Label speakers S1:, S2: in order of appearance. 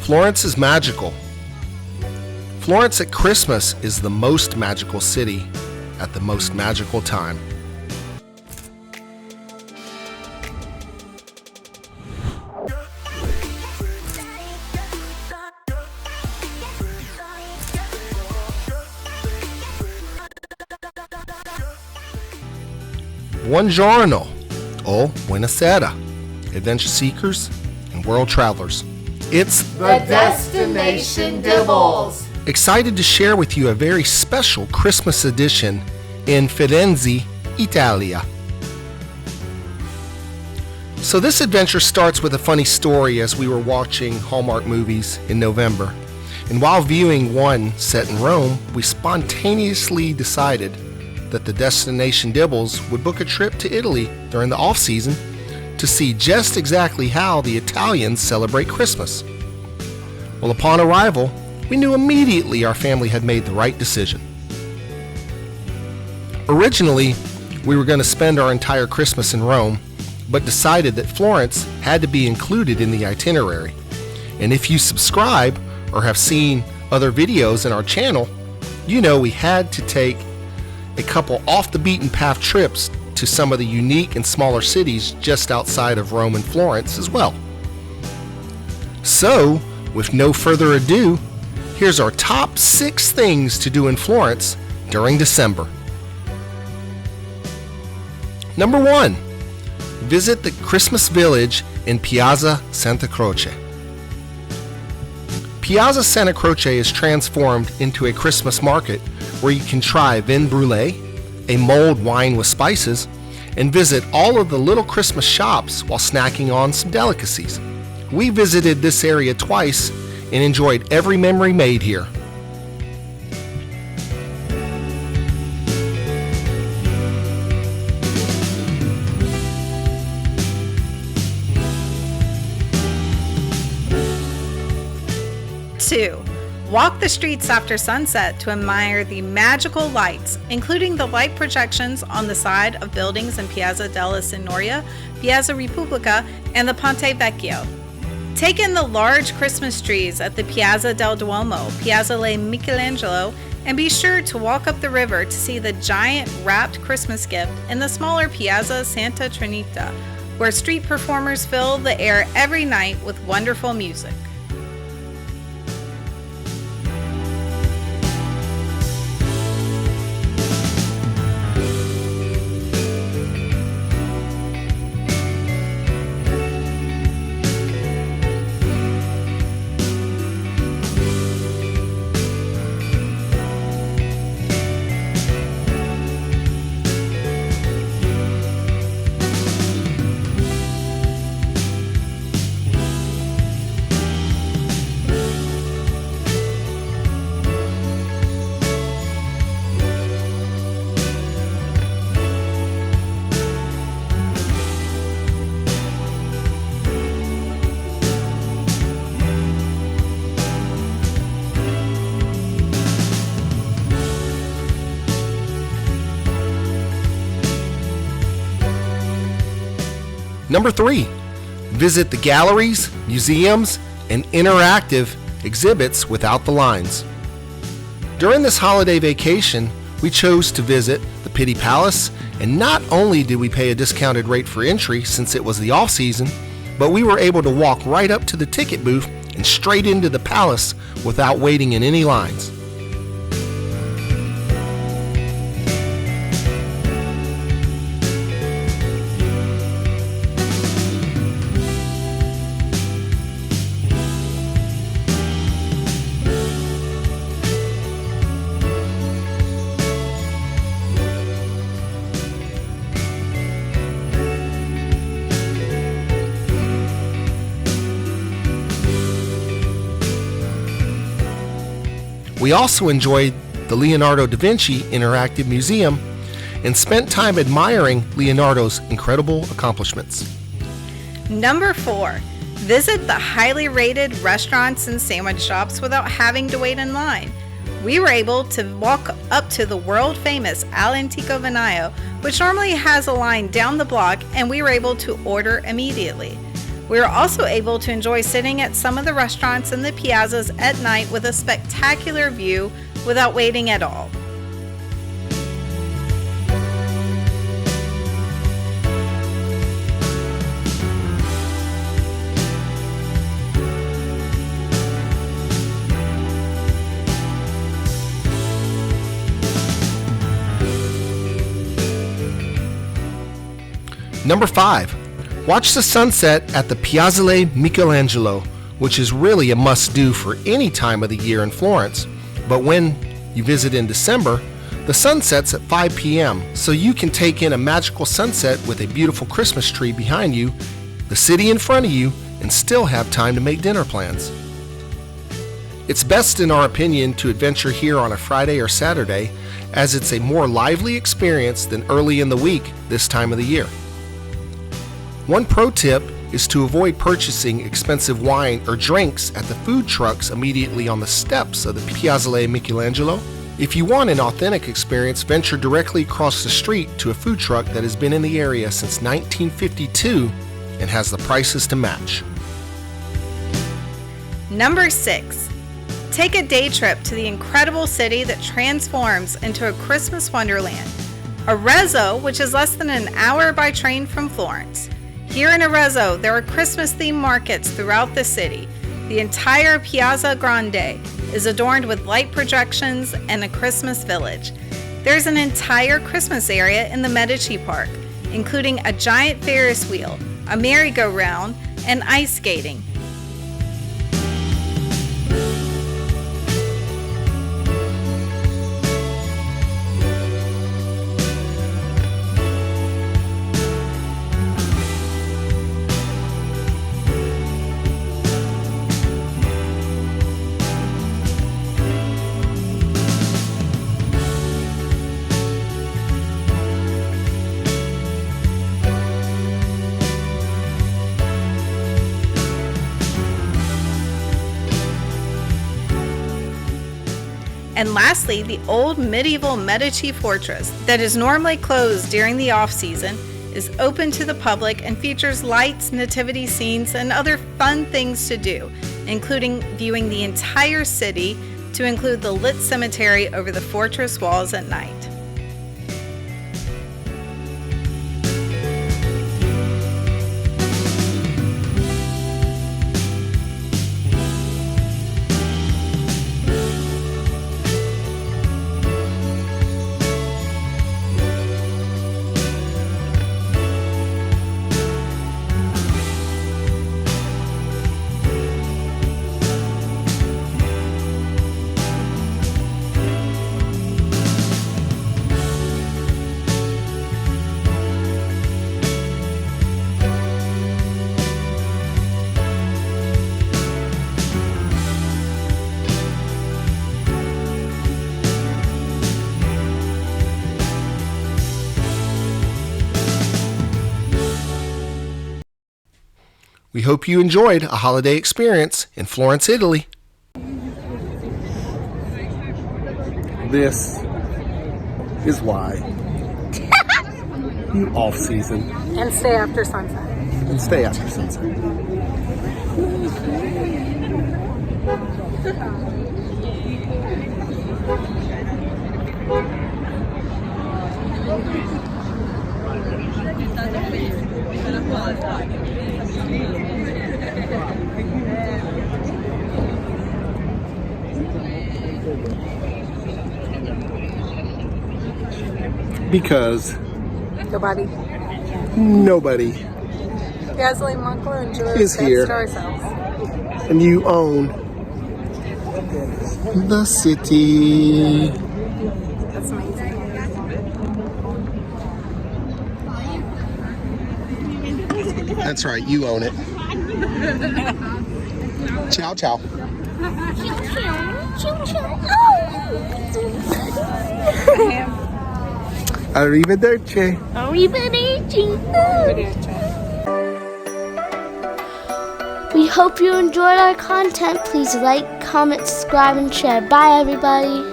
S1: Florence is magical. Florence at Christmas is the most magical city at the most magical time. Buongiorno, o buonasera, adventure seekers and world travelers. It's
S2: the Destination Dibbles.
S1: Excited to share with you a very special Christmas edition in Firenze, Italia. So this adventure starts with a funny story as we were watching Hallmark movies in November. And while viewing one set in Rome, we spontaneously decided that the Destination Dibbles would book a trip to Italy during the off-season to see just exactly how the Italians celebrate Christmas. Well, upon arrival, we knew immediately our family had made the right decision. Originally, we were going to spend our entire Christmas in Rome, but decided that Florence had to be included in the itinerary. And if you subscribe or have seen other videos in our channel, you know we had to take a couple off-the-beaten-path trips to some of the unique and smaller cities just outside of Rome and Florence as well. So, with no further ado, here's our top 6 things to do in Florence during December. Number 1, visit the Christmas village in Piazza Santa Croce. Piazza Santa Croce is transformed into a Christmas market where you can try vin brûlée, a mulled wine with spices, and visit all of the little Christmas shops while snacking on some delicacies. We visited this area twice and enjoyed every memory made here.
S3: Two, walk the streets after sunset to admire the magical lights, including the light projections on the side of buildings in Piazza della Signoria, Piazza Repubblica, and the Ponte Vecchio. Take in the large Christmas trees at the Piazza del Duomo, Piazzale Michelangelo, and be sure to walk up the river to see the giant wrapped Christmas gift in the smaller Piazza Santa Trinita, where street performers fill the air every night with wonderful music.
S1: Number 3, visit the galleries, museums, and interactive exhibits without the lines. During this holiday vacation, we chose to visit the Pitti Palace, and not only did we pay a discounted rate for entry since it was the off-season, but we were able to walk right up to the ticket booth and straight into the palace without waiting in any lines. We also enjoyed the Leonardo da Vinci Interactive Museum and spent time admiring Leonardo's incredible accomplishments.
S3: Number 4, visit the highly rated restaurants and sandwich shops without having to wait in line. We were able to walk up to the world famous Al Antico Vinaio, which normally has a line down the block, and we were able to order immediately. We are also able to enjoy sitting at some of the restaurants in the piazzas at night with a spectacular view without waiting at all.
S1: Number 5. Watch the sunset at the Piazzale Michelangelo, which is really a must-do for any time of the year in Florence. But when you visit in December, the sun sets at 5 p.m., so you can take in a magical sunset with a beautiful Christmas tree behind you, the city in front of you, and still have time to make dinner plans. It's best, in our opinion, to adventure here on a Friday or Saturday, as it's a more lively experience than early in the week this time of the year. One pro tip is to avoid purchasing expensive wine or drinks at the food trucks immediately on the steps of the Piazzale Michelangelo. If you want an authentic experience, venture directly across the street to a food truck that has been in the area since 1952 and has the prices to match.
S3: Number 6. Take a day trip to the incredible city that transforms into a Christmas wonderland, Arezzo, which is less than an hour by train from Florence. Here in Arezzo, there are Christmas-themed markets throughout the city. The entire Piazza Grande is adorned with light projections and a Christmas village. There's an entire Christmas area in the Medici Park, including a giant Ferris wheel, a merry-go-round, and ice skating. And lastly, the old medieval Medici fortress that is normally closed during the off-season is open to the public and features lights, nativity scenes, and other fun things to do, including viewing the entire city to include the lit cemetery over the fortress walls at night.
S1: We hope you enjoyed a holiday experience in Florence, Italy. This is why you off season.
S3: And stay after sunset.
S1: And stay after sunset. Because nobody
S3: Piazzale Michelangelo
S1: is here, and you own the city.
S3: That's amazing.
S1: That's right, you own it. Ciao, ciao. Arrivederci.
S4: We hope you enjoyed our content. Please like, comment, subscribe, and share. Bye, everybody.